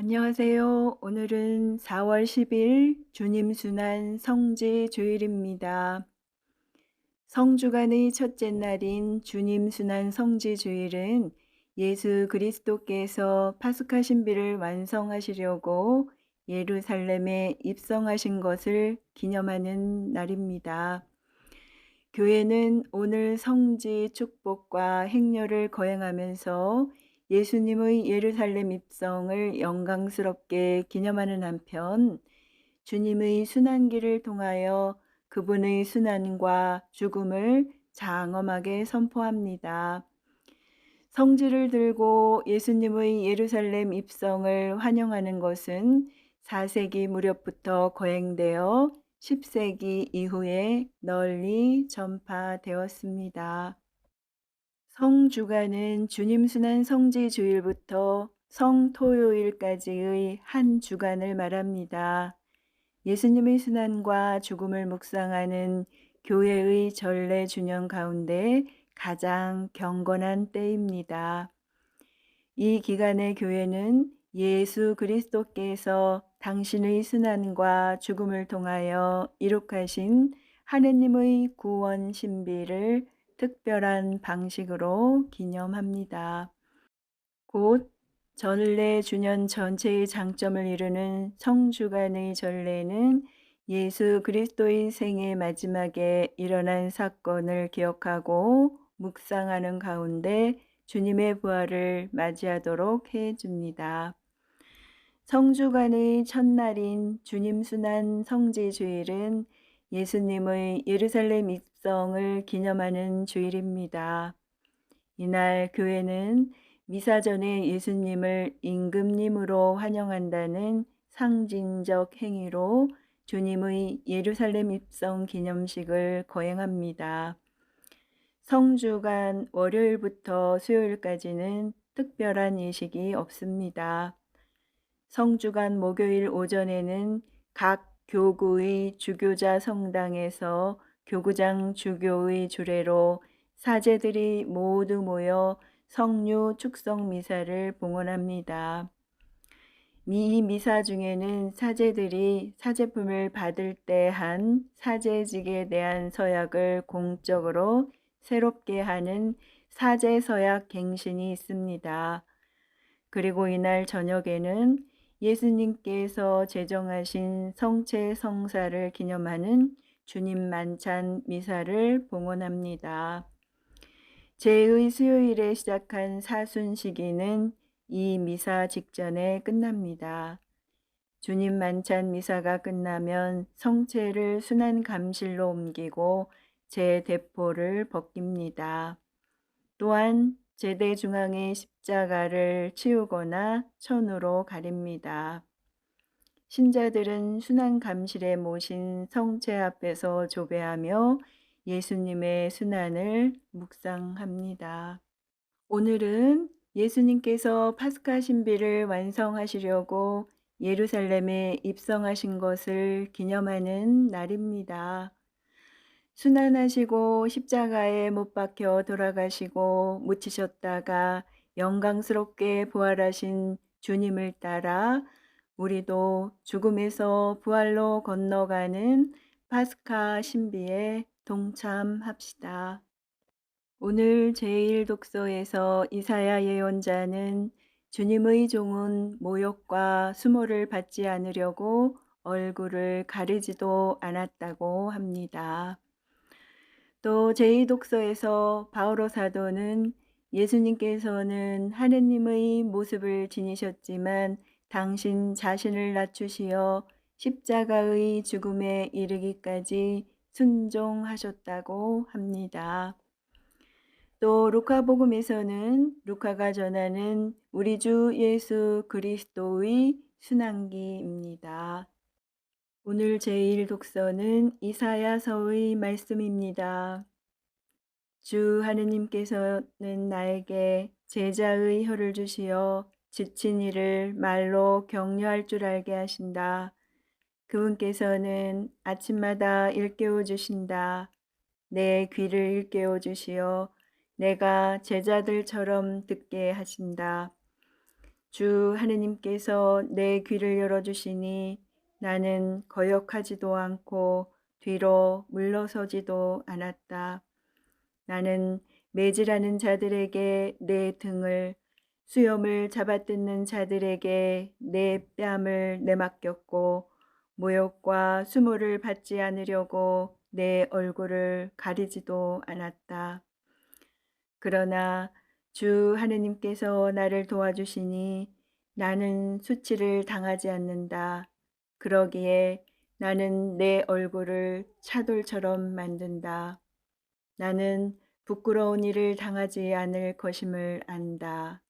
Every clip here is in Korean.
안녕하세요. 오늘은 4월 10일 주님 순환 성지 주일입니다. 성주간의 첫째 날인 주님 순환 성지 주일은 예수 그리스도께서 파스카 신비를 완성하시려고 예루살렘에 입성하신 것을 기념하는 날입니다. 교회는 오늘 성지 축복과 행렬을 거행하면서 예수님의 예루살렘 입성을 영광스럽게 기념하는 한편 주님의 순환길을 통하여 그분의 순환과 죽음을 장엄하게 선포합니다. 성지를 들고 예수님의 예루살렘 입성을 환영하는 것은 4세기 무렵부터 거행되어 10세기 이후에 널리 전파되었습니다. 성주간은 주님 순환 성지 주일부터 성토요일까지의 한 주간을 말합니다. 예수님의 순환과 죽음을 묵상하는 교회의 전례 준영 가운데 가장 경건한 때입니다. 이 기간의 교회는 예수 그리스도께서 당신의 순환과 죽음을 통하여 이룩하신 하느님의 구원 신비를 특별한 방식으로 기념합니다. 곧 전례 주년 전체의 장점을 이루는 성주간의 전례는 예수 그리스도의 생애 마지막에 일어난 사건을 기억하고 묵상하는 가운데 주님의 부활을 맞이하도록 해줍니다. 성주간의 첫날인 주님 순환 성지 주일은 예수님의 예루살렘 입성을 기념하는 주일입니다. 이날 교회는 미사 전에 예수님을 임금님으로 환영한다는 상징적 행위로 주님의 예루살렘 입성 기념식을 거행합니다. 성주간 월요일부터 수요일까지는 특별한 예식이 없습니다. 성주간 목요일 오전에는 각 교구의 주교자 성당에서 교구장 주교의 주례로 사제들이 모두 모여 성류 축성 미사를 봉헌합니다. 이 미사 중에는 사제들이 사제품을 받을 때 한 사제직에 대한 서약을 공적으로 새롭게 하는 사제서약 갱신이 있습니다. 그리고 이날 저녁에는 예수님께서 제정하신 성체 성사를 기념하는 주님 만찬 미사를 봉헌합니다. 제의 수요일에 시작한 사순 시기는 이 미사 직전에 끝납니다. 주님 만찬 미사가 끝나면 성체를 순환 감실로 옮기고 제대포를 벗깁니다. 또한 제대 중앙의 십자가를 치우거나 천으로 가립니다. 신자들은 순환 감실에 모신 성체 앞에서 조배하며 예수님의 순환을 묵상합니다. 오늘은 예수님께서 파스카 신비를 완성하시려고 예루살렘에 입성하신 것을 기념하는 날입니다. 순환하시고 십자가에 못 박혀 돌아가시고 묻히셨다가 영광스럽게 부활하신 주님을 따라 우리도 죽음에서 부활로 건너가는 파스카 신비에 동참합시다. 오늘 제1독서에서 이사야 예언자는 주님의 종은 모욕과 수모를 받지 않으려고 얼굴을 가리지도 않았다고 합니다. 또 제2독서에서 바오로 사도는 예수님께서는 하느님의 모습을 지니셨지만 당신 자신을 낮추시어 십자가의 죽음에 이르기까지 순종하셨다고 합니다. 또 루카복음에서는 루카가 전하는 우리 주 예수 그리스도의 순환기입니다. 오늘 제1독서는 이사야서의 말씀입니다. 주 하느님께서는 나에게 제자의 혀를 주시어 지친 이를 말로 격려할 줄 알게 하신다. 그분께서는 아침마다 일깨워 주신다. 내 귀를 일깨워 주시어 내가 제자들처럼 듣게 하신다. 주 하느님께서 내 귀를 열어주시니 나는 거역하지도 않고 뒤로 물러서지도 않았다. 나는 매질하는 자들에게 내 등을, 수염을 잡아뜯는 자들에게 내 뺨을 내맡겼고, 모욕과 수모를 받지 않으려고 내 얼굴을 가리지도 않았다. 그러나 주 하느님께서 나를 도와주시니 나는 수치를 당하지 않는다. 그러기에 나는 내 얼굴을 차돌처럼 만든다. 나는 부끄러운 일을 당하지 않을 것임을 안다.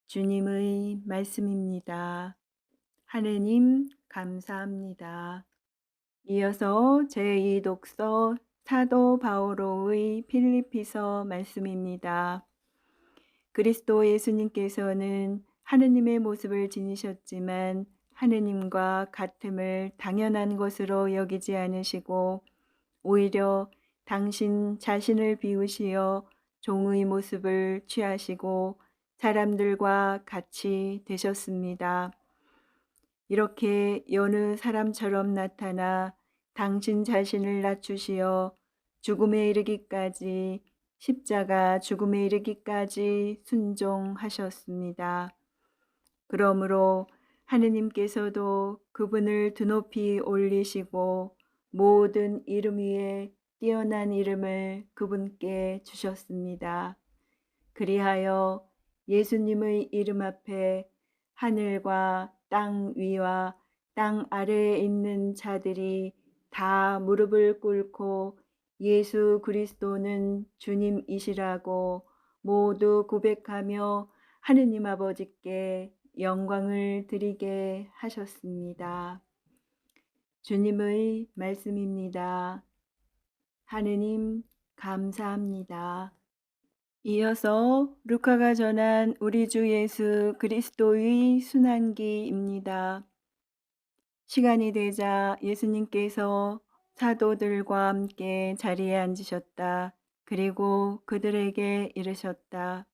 주님의 말씀입니다. 하느님 감사합니다. 이어서 제2독서 사도 바오로의 필리피서 말씀입니다. 그리스도 예수님께서는 하느님의 모습을 지니셨지만 하느님과 같음을 당연한 것으로 여기지 않으시고 오히려 당신 자신을 비우시어 종의 모습을 취하시고 사람들과 같이 되셨습니다. 이렇게 여느 사람처럼 나타나 당신 자신을 낮추시어 죽음에 이르기까지, 십자가 죽음에 이르기까지 순종하셨습니다. 그러므로 하느님께서도 그분을 드높이 올리시고 모든 이름 위에 뛰어난 이름을 그분께 주셨습니다. 그리하여 예수님의 이름 앞에 하늘과 땅 위와 땅 아래에 있는 자들이 다 무릎을 꿇고 예수 그리스도는 주님이시라고 모두 고백하며 하느님 아버지께 영광을 드리게 하셨습니다. 주님의 말씀입니다. 하느님 감사합니다. 이어서 루카가 전한 우리 주 예수 그리스도의 순환기입니다. 시간이 되자 예수님께서 사도들과 함께 자리에 앉으셨다. 그리고 그들에게 이르셨다.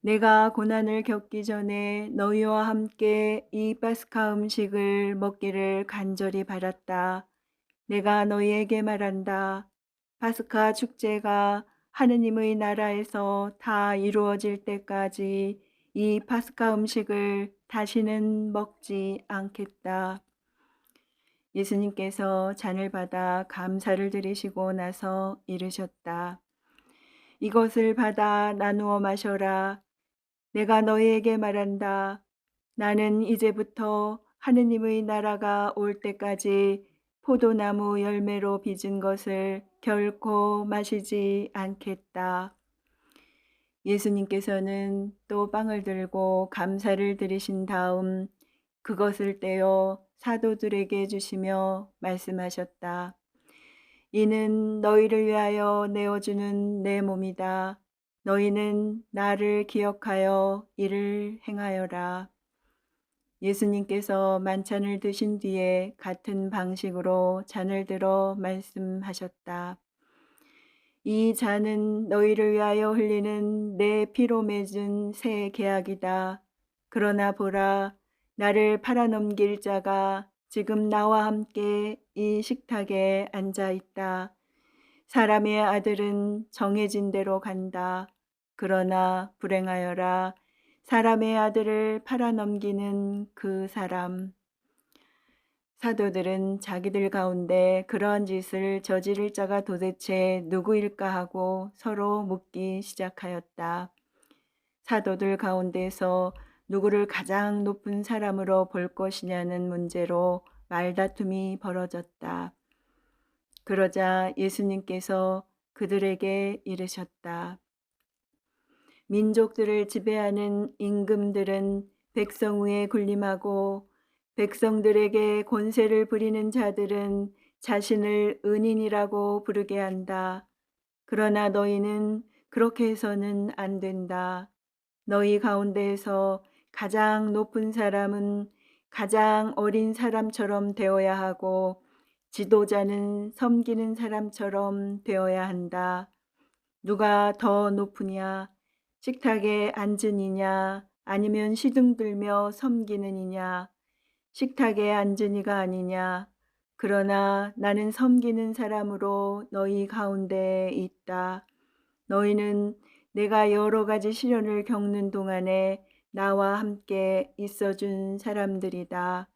내가 고난을 겪기 전에 너희와 함께 이 파스카 음식을 먹기를 간절히 바랐다. 내가 너희에게 말한다. 파스카 축제가 하느님의 나라에서 다 이루어질 때까지 이 파스카 음식을 다시는 먹지 않겠다. 예수님께서 잔을 받아 감사를 드리시고 나서 이르셨다. 이것을 받아 나누어 마셔라. 내가 너희에게 말한다. 나는 이제부터 하느님의 나라가 올 때까지 포도나무 열매로 빚은 것을 결코 마시지 않겠다. 예수님께서는 또 빵을 들고 감사를 드리신 다음 그것을 떼어 사도들에게 주시며 말씀하셨다. 이는 너희를 위하여 내어주는 내 몸이다. 너희는 나를 기억하여 이를 행하여라. 예수님께서 만찬을 드신 뒤에 같은 방식으로 잔을 들어 말씀하셨다. 이 잔은 너희를 위하여 흘리는 내 피로 맺은 새 계약이다. 그러나 보라, 나를 팔아넘길 자가 지금 나와 함께 이 식탁에 앉아 있다. 사람의 아들은 정해진 대로 간다. 그러나 불행하여라. 사람의 아들을 팔아넘기는 그 사람. 사도들은 자기들 가운데 그러한 짓을 저지를 자가 도대체 누구일까 하고 서로 묻기 시작하였다. 사도들 가운데서 누구를 가장 높은 사람으로 볼 것이냐는 문제로 말다툼이 벌어졌다. 그러자 예수님께서 그들에게 이르셨다. 민족들을 지배하는 임금들은 백성 위에 군림하고 백성들에게 권세를 부리는 자들은 자신을 은인이라고 부르게 한다. 그러나 너희는 그렇게 해서는 안 된다. 너희 가운데에서 가장 높은 사람은 가장 어린 사람처럼 되어야 하고 지도자는 섬기는 사람처럼 되어야 한다. 누가 더 높으냐? 식탁에 앉은 이냐 아니면 시둥들며 섬기는 이냐? 식탁에 앉은 이가 아니냐? 그러나 나는 섬기는 사람으로 너희 가운데에 있다. 너희는 내가 여러 가지 시련을 겪는 동안에 나와 함께 있어준 사람들이다.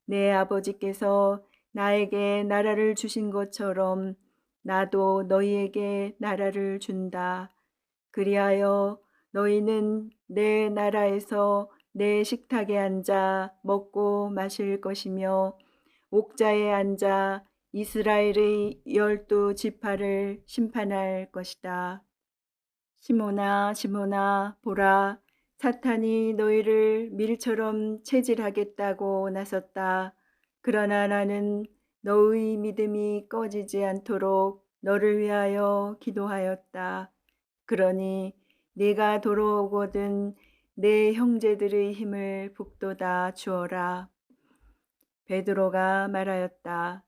내 아버지께서 나에게 나라를 주신 것처럼 나도 너희에게 나라를 준다. 그리하여 너희는 내 나라에서 내 식탁에 앉아 먹고 마실 것이며 옥자에 앉아 이스라엘의 12지파를 심판할 것이다. 시몬아, 시몬아, 보라, 사탄이 너희를 밀처럼 체질하겠다고 나섰다. 그러나 나는 너의 믿음이 꺼지지 않도록 너를 위하여 기도하였다. 그러니 네가 돌아오거든 내 형제들의 힘을 북돋아 주어라. 베드로가 말하였다.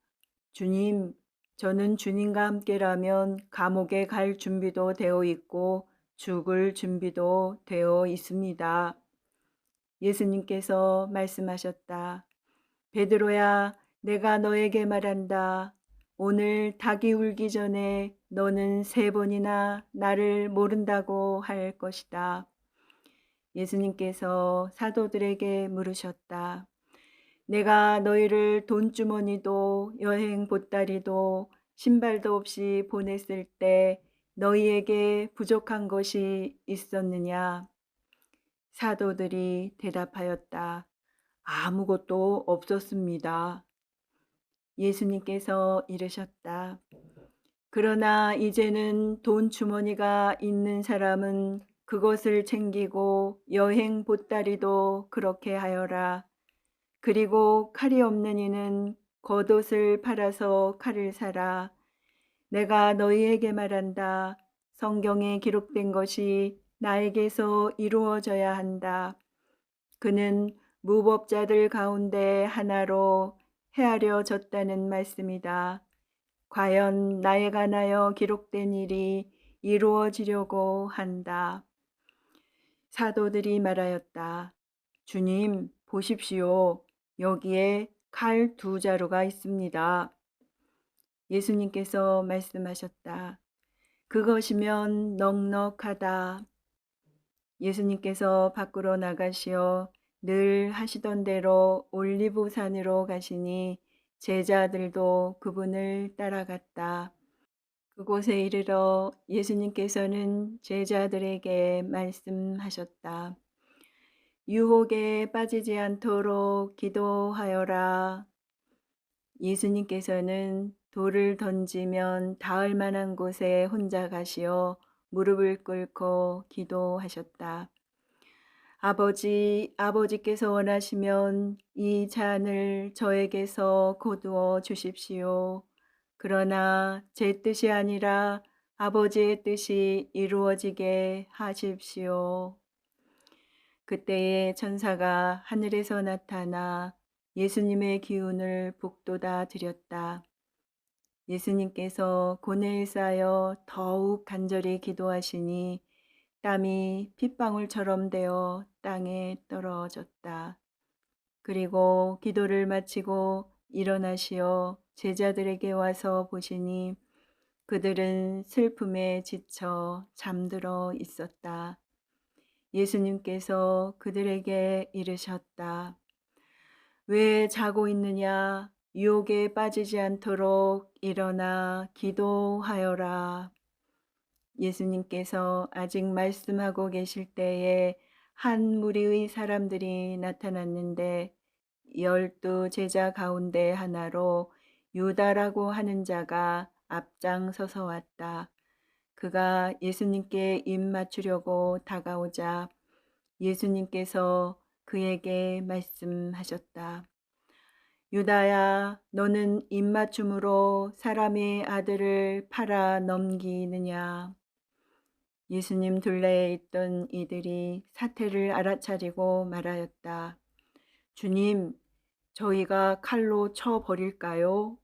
주님, 저는 주님과 함께라면 감옥에 갈 준비도 되어 있고 죽을 준비도 되어 있습니다. 예수님께서 말씀하셨다. 베드로야, 내가 너에게 말한다. 오늘 닭이 울기 전에 너는 3번이나 나를 모른다고 할 것이다. 예수님께서 사도들에게 물으셨다. 내가 너희를 돈주머니도 여행 보따리도 신발도 없이 보냈을 때 너희에게 부족한 것이 있었느냐? 사도들이 대답하였다. 아무것도 없었습니다. 예수님께서 이르셨다. 그러나 이제는 돈 주머니가 있는 사람은 그것을 챙기고 여행 보따리도 그렇게 하여라. 그리고 칼이 없는 이는 겉옷을 팔아서 칼을 사라. 내가 너희에게 말한다. 성경에 기록된 것이 나에게서 이루어져야 한다. 그는 무법자들 가운데 하나로 헤아려졌다는 말씀이다. 과연 나에 관하여 기록된 일이 이루어지려고 한다. 사도들이 말하였다. 주님, 보십시오. 여기에 칼 2자루가 있습니다. 예수님께서 말씀하셨다. 그것이면 넉넉하다. 예수님께서 밖으로 나가시어 늘 하시던 대로 올리브산으로 가시니 제자들도 그분을 따라갔다. 그곳에 이르러 예수님께서는 제자들에게 말씀하셨다. 유혹에 빠지지 않도록 기도하여라. 예수님께서는 돌을 던지면 닿을 만한 곳에 혼자 가시어 무릎을 꿇고 기도하셨다. 아버지께서 원하시면 이 잔을 저에게서 거두어 주십시오. 그러나 제 뜻이 아니라 아버지의 뜻이 이루어지게 하십시오. 그때에 천사가 하늘에서 나타나 예수님의 기운을 북돋아 드렸다. 예수님께서 고뇌에 쌓여 더욱 간절히 기도하시니 땀이 핏방울처럼 되어 땅에 떨어졌다. 그리고 기도를 마치고 일어나시어 제자들에게 와서 보시니 그들은 슬픔에 지쳐 잠들어 있었다. 예수님께서 그들에게 이르셨다. 왜 자고 있느냐? 유혹에 빠지지 않도록 일어나 기도하여라. 예수님께서 아직 말씀하고 계실 때에 한 무리의 사람들이 나타났는데 12 제자 가운데 하나로 유다라고 하는 자가 앞장서서 왔다. 그가 예수님께 입 맞추려고 다가오자 예수님께서 그에게 말씀하셨다. 유다야, 너는 입맞춤으로 사람의 아들을 팔아 넘기느냐? 예수님 둘레에 있던 이들이 사태를 알아차리고 말하였다. 주님, 저희가 칼로 쳐 버릴까요?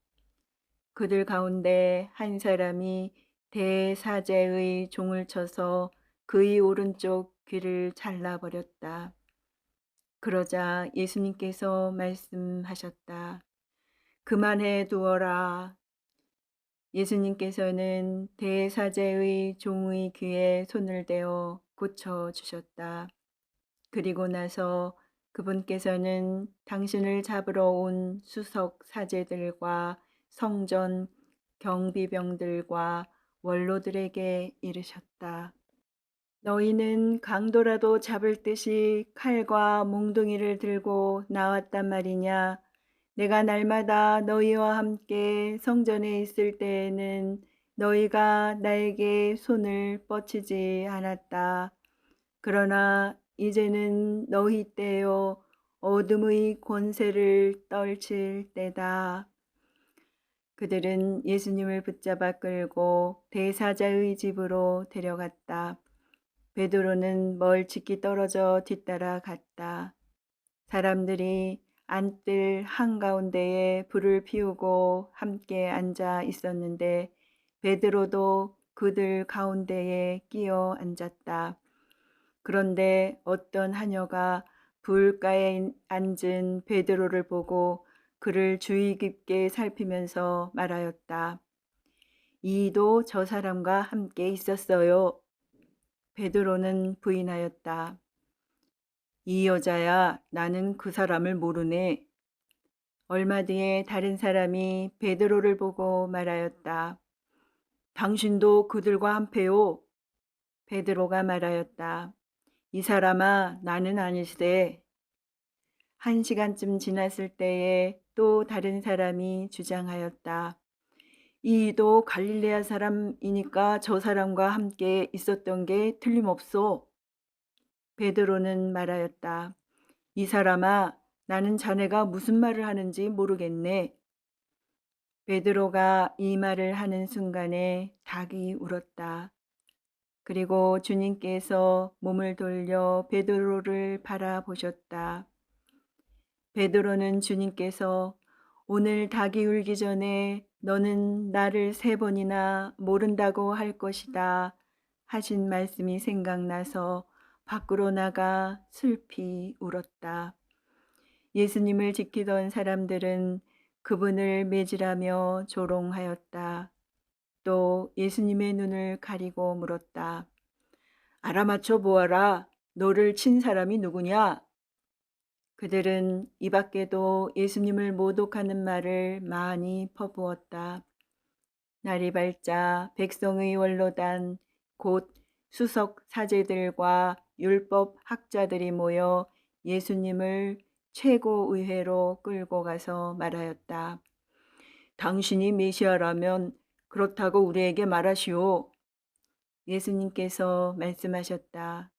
그들 가운데 한 사람이 대사제의 종을 쳐서 그의 오른쪽 귀를 잘라버렸다. 그러자 예수님께서 말씀하셨다. 그만해 두어라. 예수님께서는 대사제의 종의 귀에 손을 대어 고쳐주셨다. 그리고 나서 그분께서는 당신을 잡으러 온 수석 사제들과 성전 경비병들과 원로들에게 이르셨다. 너희는 강도라도 잡을 듯이 칼과 몽둥이를 들고 나왔단 말이냐? 내가 날마다 너희와 함께 성전에 있을 때에는 너희가 나에게 손을 뻗치지 않았다. 그러나 이제는 너희 때요 어둠의 권세를 떨칠 때다. 그들은 예수님을 붙잡아 끌고 대사자의 집으로 데려갔다. 베드로는 멀찍이 떨어져 뒤따라 갔다. 사람들이 안뜰 한가운데에 불을 피우고 함께 앉아 있었는데 베드로도 그들 가운데에 끼어 앉았다. 그런데 어떤 하녀가 불가에 앉은 베드로를 보고 그를 주의 깊게 살피면서 말하였다. 이도 저 사람과 함께 있었어요. 베드로는 부인하였다. 이 여자야, 나는 그 사람을 모르네. 얼마 뒤에 다른 사람이 베드로를 보고 말하였다. 당신도 그들과 한패요. 베드로가 말하였다. 이 사람아, 나는 아니시대. 1시간쯤 지났을 때에 또 다른 사람이 주장하였다. 이도 갈릴레아 사람이니까 저 사람과 함께 있었던 게 틀림없소. 베드로는 말하였다. 이 사람아, 나는 자네가 무슨 말을 하는지 모르겠네. 베드로가 이 말을 하는 순간에 닭이 울었다. 그리고 주님께서 몸을 돌려 베드로를 바라보셨다. 베드로는 주님께서 오늘 닭이 울기 전에 너는 나를 3번이나 모른다고 할 것이다 하신 말씀이 생각나서 밖으로 나가 슬피 울었다. 예수님을 지키던 사람들은 그분을 매질하며 조롱하였다. 또 예수님의 눈을 가리고 물었다. 알아맞혀 보아라. 너를 친 사람이 누구냐? 그들은 이 밖에도 예수님을 모독하는 말을 많이 퍼부었다. 날이 밝자 백성의 원로단 곧 수석 사제들과 율법 학자들이 모여 예수님을 최고의회로 끌고 가서 말하였다. 당신이 메시아라면 그렇다고 우리에게 말하시오. 예수님께서 말씀하셨다.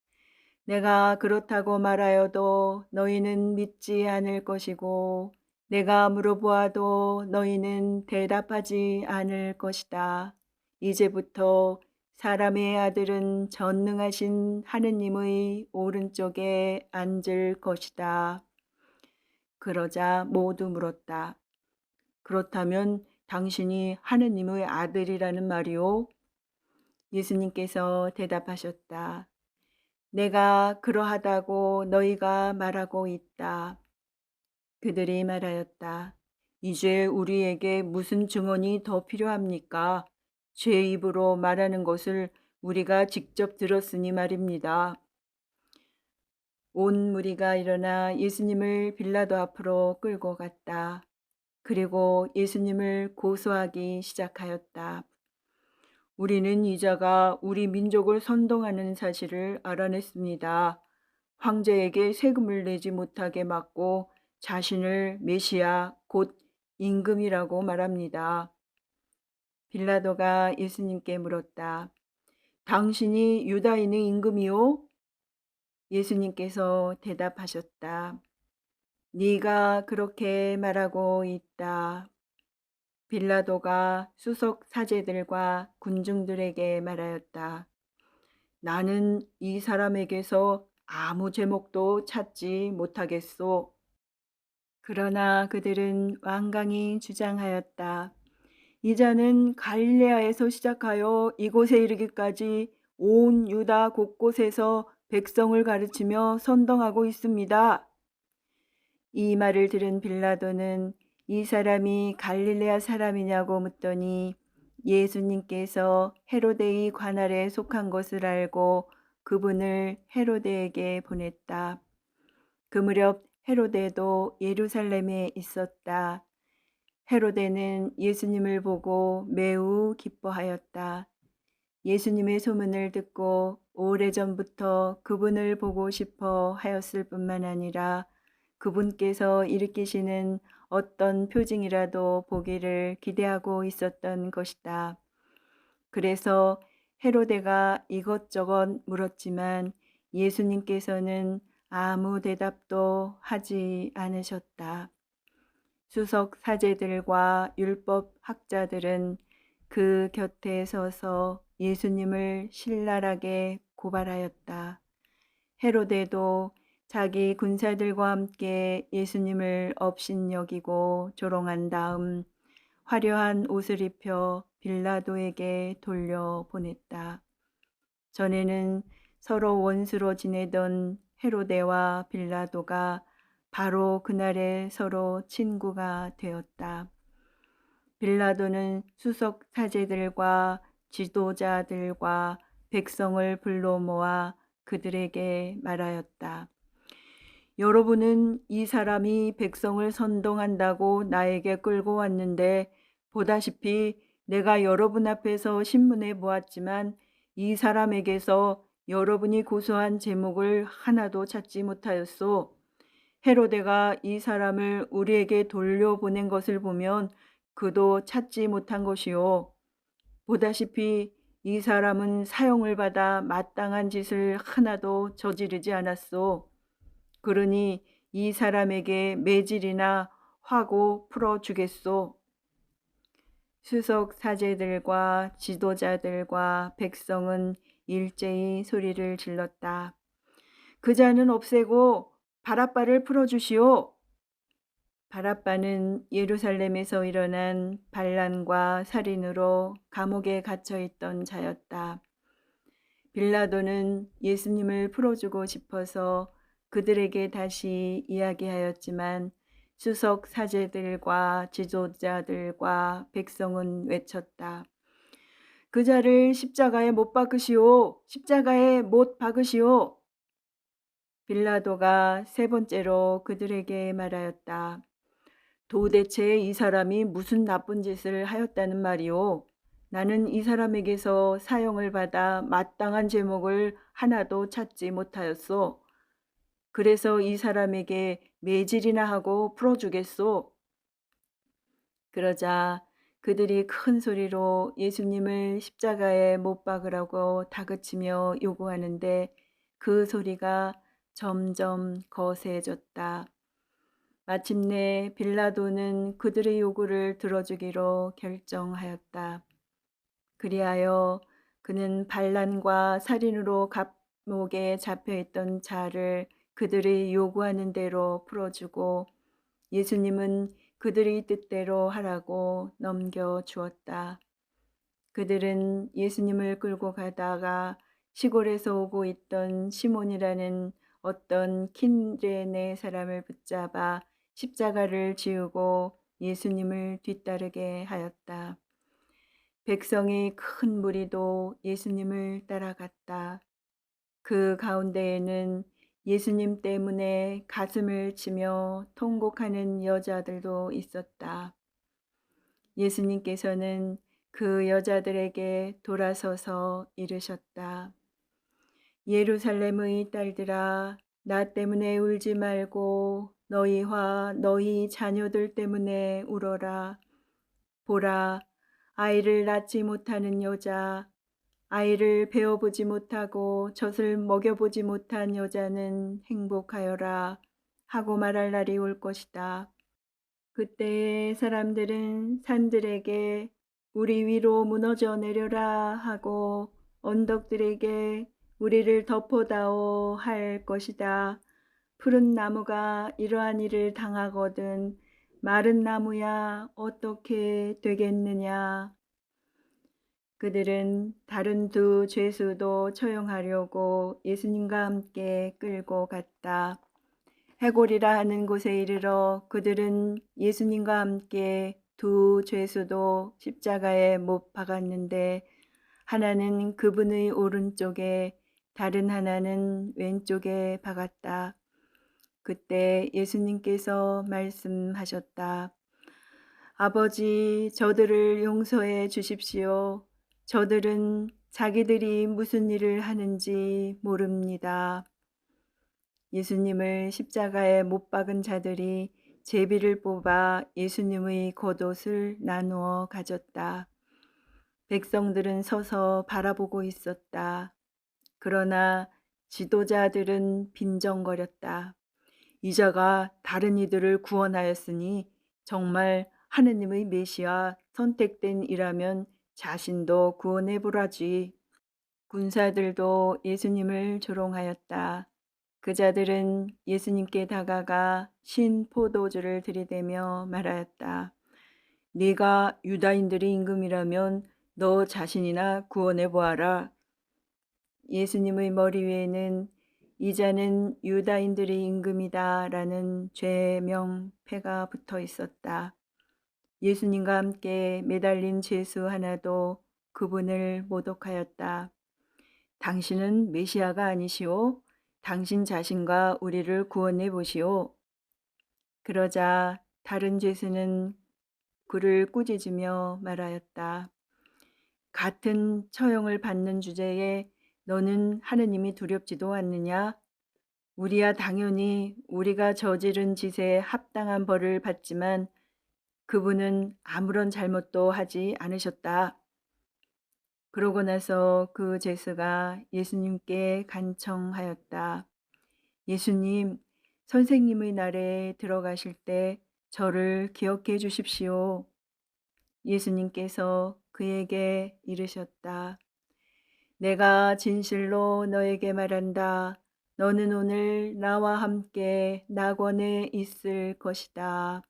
내가 그렇다고 말하여도 너희는 믿지 않을 것이고 내가 물어보아도 너희는 대답하지 않을 것이다. 이제부터 사람의 아들은 전능하신 하느님의 오른쪽에 앉을 것이다. 그러자 모두 물었다. 그렇다면 당신이 하느님의 아들이라는 말이오? 예수님께서 대답하셨다. 내가 그러하다고 너희가 말하고 있다. 그들이 말하였다. 이제 우리에게 무슨 증언이 더 필요합니까? 제 입으로 말하는 것을 우리가 직접 들었으니 말입니다. 온 무리가 일어나 예수님을 빌라도 앞으로 끌고 갔다. 그리고 예수님을 고소하기 시작하였다. 우리는 이자가 우리 민족을 선동하는 사실을 알아냈습니다. 황제에게 세금을 내지 못하게 막고 자신을 메시아 곧 임금이라고 말합니다. 빌라도가 예수님께 물었다. 당신이 유다인의 임금이요? 예수님께서 대답하셨다. 네가 그렇게 말하고 있다. 빌라도가 수석 사제들과 군중들에게 말하였다. 나는 이 사람에게서 아무 제목도 찾지 못하겠소. 그러나 그들은 완강히 주장하였다. 이 자는 갈릴레아에서 시작하여 이곳에 이르기까지 온 유다 곳곳에서 백성을 가르치며 선동하고 있습니다. 이 말을 들은 빌라도는 이 사람이 갈릴레아 사람이냐고 묻더니 예수님께서 헤로데의 관할에 속한 것을 알고 그분을 헤로데에게 보냈다. 그 무렵 헤로데도 예루살렘에 있었다. 헤로데는 예수님을 보고 매우 기뻐하였다. 예수님의 소문을 듣고 오래전부터 그분을 보고 싶어 하였을 뿐만 아니라 그분께서 일으키시는 어떤 표징이라도 보기를 기대하고 있었던 것이다. 그래서 헤로데가 이것저것 물었지만 예수님께서는 아무 대답도 하지 않으셨다. 수석 사제들과 율법 학자들은 그 곁에 서서 예수님을 신랄하게 고발하였다. 헤로데도 자기 군사들과 함께 예수님을 업신여기고 조롱한 다음 화려한 옷을 입혀 빌라도에게 돌려보냈다. 전에는 서로 원수로 지내던 헤로데와 빌라도가 바로 그날에 서로 친구가 되었다. 빌라도는 수석 사제들과 지도자들과 백성을 불러 모아 그들에게 말하였다. 여러분은 이 사람이 백성을 선동한다고 나에게 끌고 왔는데 보다시피 내가 여러분 앞에서 신문해 보았지만 이 사람에게서 여러분이 고소한 제목을 하나도 찾지 못하였소. 헤로데가 이 사람을 우리에게 돌려보낸 것을 보면 그도 찾지 못한 것이요. 보다시피 이 사람은 사형을 받아 마땅한 짓을 하나도 저지르지 않았소. 그러니 이 사람에게 매질이나 화고 풀어주겠소. 수석 사제들과 지도자들과 백성은 일제히 소리를 질렀다. 그 자는 없애고 바라바를 풀어주시오. 바라바는 예루살렘에서 일어난 반란과 살인으로 감옥에 갇혀있던 자였다. 빌라도는 예수님을 풀어주고 싶어서 그들에게 다시 이야기하였지만 수석 사제들과 지도자들과 백성은 외쳤다. 그 자를 십자가에 못 박으시오. 십자가에 못 박으시오. 빌라도가 세 번째로 그들에게 말하였다. 도대체 이 사람이 무슨 나쁜 짓을 하였다는 말이오? 나는 이 사람에게서 사형을 받아 마땅한 제목을 하나도 찾지 못하였소. 그래서 이 사람에게 매질이나 하고 풀어주겠소. 그러자 그들이 큰 소리로 예수님을 십자가에 못 박으라고 다그치며 요구하는데 그 소리가 점점 거세졌다. 마침내 빌라도는 그들의 요구를 들어주기로 결정하였다. 그리하여 그는 반란과 살인으로 감옥에 잡혀있던 자를 그들이 요구하는 대로 풀어주고 예수님은 그들의 뜻대로 하라고 넘겨주었다. 그들은 예수님을 끌고 가다가 시골에서 오고 있던 시몬이라는 어떤 킨레네 사람을 붙잡아 십자가를 지우고 예수님을 뒤따르게 하였다. 백성의 큰 무리도 예수님을 따라갔다. 그 가운데에는 예수님 때문에 가슴을 치며 통곡하는 여자들도 있었다. 예수님께서는 그 여자들에게 돌아서서 이르셨다. 예루살렘의 딸들아, 나 때문에 울지 말고 너희와 너희 자녀들 때문에 울어라. 보라, 아이를 낳지 못하는 여자, 아이를 베어보지 못하고 젖을 먹여보지 못한 여자는 행복하여라 하고 말할 날이 올 것이다. 그때의 사람들은 산들에게 우리 위로 무너져 내려라 하고 언덕들에게 우리를 덮어다오 할 것이다. 푸른 나무가 이러한 일을 당하거든 마른 나무야 어떻게 되겠느냐. 그들은 다른 두 죄수도 처형하려고 예수님과 함께 끌고 갔다. 해골이라 하는 곳에 이르러 그들은 예수님과 함께 두 죄수도 십자가에 못 박았는데 하나는 그분의 오른쪽에 다른 하나는 왼쪽에 박았다. 그때 예수님께서 말씀하셨다. 아버지, 저들을 용서해 주십시오. 저들은 자기들이 무슨 일을 하는지 모릅니다. 예수님을 십자가에 못 박은 자들이 제비를 뽑아 예수님의 겉옷을 나누어 가졌다. 백성들은 서서 바라보고 있었다. 그러나 지도자들은 빈정거렸다. 이자가 다른 이들을 구원하였으니 정말 하느님의 메시아 선택된 이라면 자신도 구원해 보라지. 군사들도 예수님을 조롱하였다. 그 자들은 예수님께 다가가 신 포도주를 들이대며 말하였다. 네가 유다인들의 임금이라면 너 자신이나 구원해 보아라. 예수님의 머리 위에는 이자는 유다인들의 임금이다라는 죄명패가 붙어 있었다. 예수님과 함께 매달린 죄수 하나도 그분을 모독하였다. 당신은 메시아가 아니시오. 당신 자신과 우리를 구원해 보시오. 그러자 다른 죄수는 그를 꾸짖으며 말하였다. 같은 처형을 받는 주제에 너는 하느님이 두렵지도 않느냐? 우리야 당연히 우리가 저지른 짓에 합당한 벌을 받지만 그분은 아무런 잘못도 하지 않으셨다. 그러고 나서 그 죄수가 예수님께 간청하였다. 예수님, 선생님의 날에 들어가실 때 저를 기억해 주십시오. 예수님께서 그에게 이르셨다. 내가 진실로 너에게 말한다. 너는 오늘 나와 함께 낙원에 있을 것이다.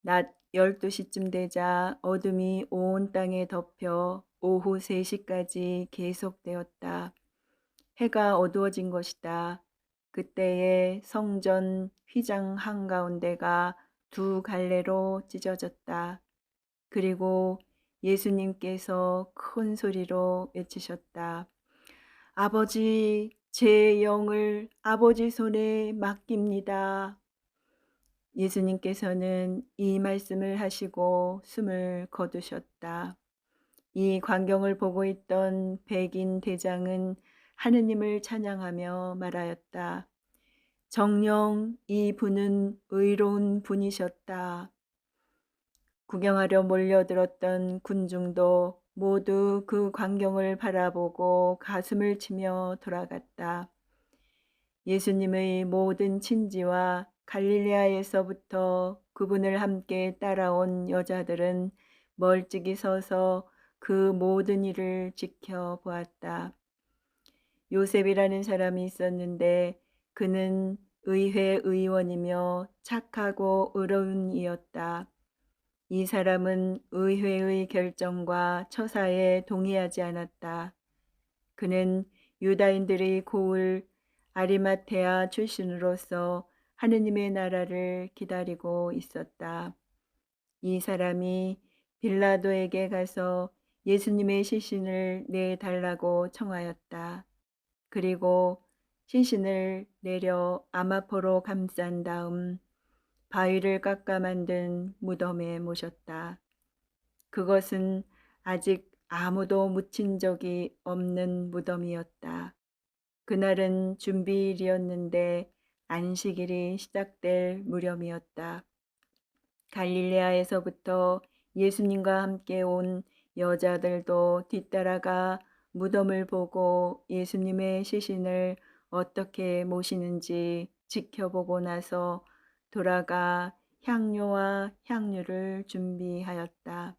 낮 12시쯤 되자 어둠이 온 땅에 덮여 오후 3시까지 계속되었다. 해가 어두워진 것이다. 그때에 성전 휘장 한가운데가 두 갈래로 찢어졌다. 그리고 예수님께서 큰 소리로 외치셨다. 아버지, 제 영을 아버지 손에 맡깁니다. 예수님께서는 이 말씀을 하시고 숨을 거두셨다. 이 광경을 보고 있던 백인 대장은 하느님을 찬양하며 말하였다. 정녕 이 분은 의로운 분이셨다. 구경하려 몰려들었던 군중도 모두 그 광경을 바라보고 가슴을 치며 돌아갔다. 예수님의 모든 친지와 갈릴레아에서부터 그분을 함께 따라온 여자들은 멀찍이 서서 그 모든 일을 지켜보았다. 요셉이라는 사람이 있었는데 그는 의회 의원이며 착하고 의로운 이였다. 이 사람은 의회의 결정과 처사에 동의하지 않았다. 그는 유다인들의 고을 아리마테아 출신으로서 하느님의 나라를 기다리고 있었다. 이 사람이 빌라도에게 가서 예수님의 시신을 내달라고 청하였다. 그리고 시신을 내려 아마포로 감싼 다음 바위를 깎아 만든 무덤에 모셨다. 그것은 아직 아무도 묻힌 적이 없는 무덤이었다. 그날은 준비일이었는데 안식일이 시작될 무렵이었다. 갈릴레아에서부터 예수님과 함께 온 여자들도 뒤따라가 무덤을 보고 예수님의 시신을 어떻게 모시는지 지켜보고 나서 돌아가 향료와 향유를 준비하였다.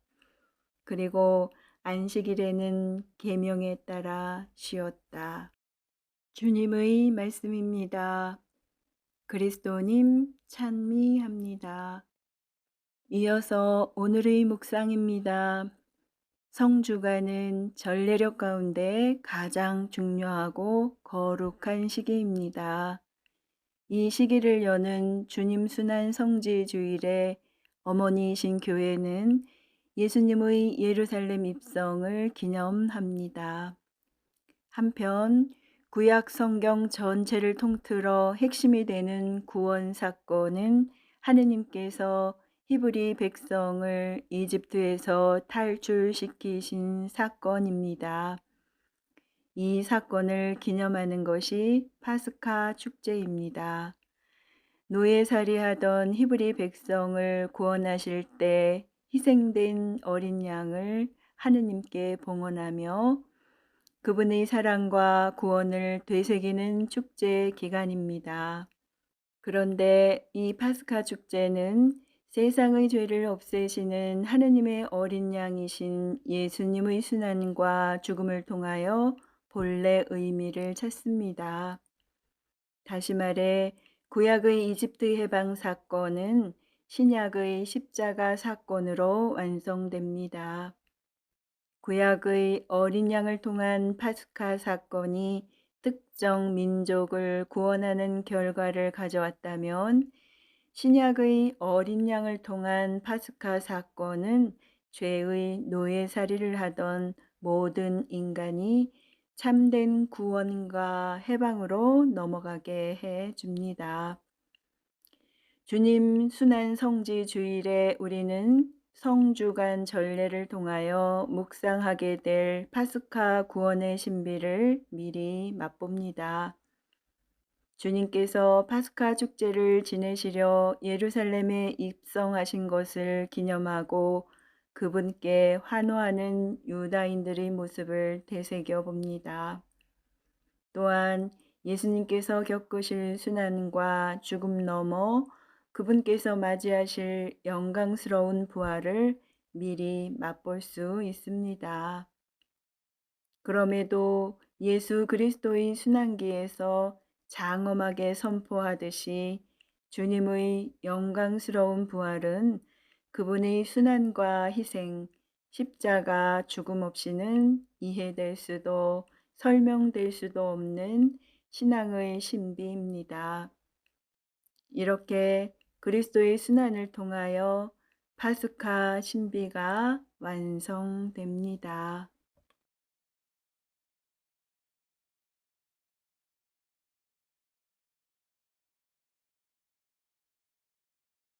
그리고 안식일에는 계명에 따라 쉬었다. 주님의 말씀입니다. 그리스도님 찬미합니다. 이어서 오늘의 묵상입니다. 성주가는 전례력 가운데 가장 중요하고 거룩한 시기입니다. 이 시기를 여는 주님 순환 성지 주일에 어머니이신 교회는 예수님의 예루살렘 입성을 기념합니다. 한편 구약 성경 전체를 통틀어 핵심이 되는 구원 사건은 하느님께서 히브리 백성을 이집트에서 탈출시키신 사건입니다. 이 사건을 기념하는 것이 파스카 축제입니다. 노예살이하던 히브리 백성을 구원하실 때 희생된 어린 양을 하느님께 봉헌하며 그분의 사랑과 구원을 되새기는 축제 기간입니다. 그런데 이 파스카 축제는 세상의 죄를 없애시는 하느님의 어린 양이신 예수님의 순환과 죽음을 통하여 본래 의미를 찾습니다. 다시 말해 구약의 이집트 해방 사건은 신약의 십자가 사건으로 완성됩니다. 구약의 어린 양을 통한 파스카 사건이 특정 민족을 구원하는 결과를 가져왔다면 신약의 어린 양을 통한 파스카 사건은 죄의 노예살이를 하던 모든 인간이 참된 구원과 해방으로 넘어가게 해 줍니다. 주님 순환 성지 주일에 우리는 성주간 전례를 통하여 묵상하게 될 파스카 구원의 신비를 미리 맛봅니다. 주님께서 파스카 축제를 지내시려 예루살렘에 입성하신 것을 기념하고 그분께 환호하는 유다인들의 모습을 되새겨 봅니다. 또한 예수님께서 겪으실 순환과 죽음 너머 그분께서 맞이하실 영광스러운 부활을 미리 맛볼 수 있습니다. 그럼에도 예수 그리스도의 순환기에서 장엄하게 선포하듯이 주님의 영광스러운 부활은 그분의 순환과 희생, 십자가 죽음 없이는 이해될 수도 설명될 수도 없는 신앙의 신비입니다. 이렇게 그리스도의 순환을 통하여 파스카 신비가 완성됩니다.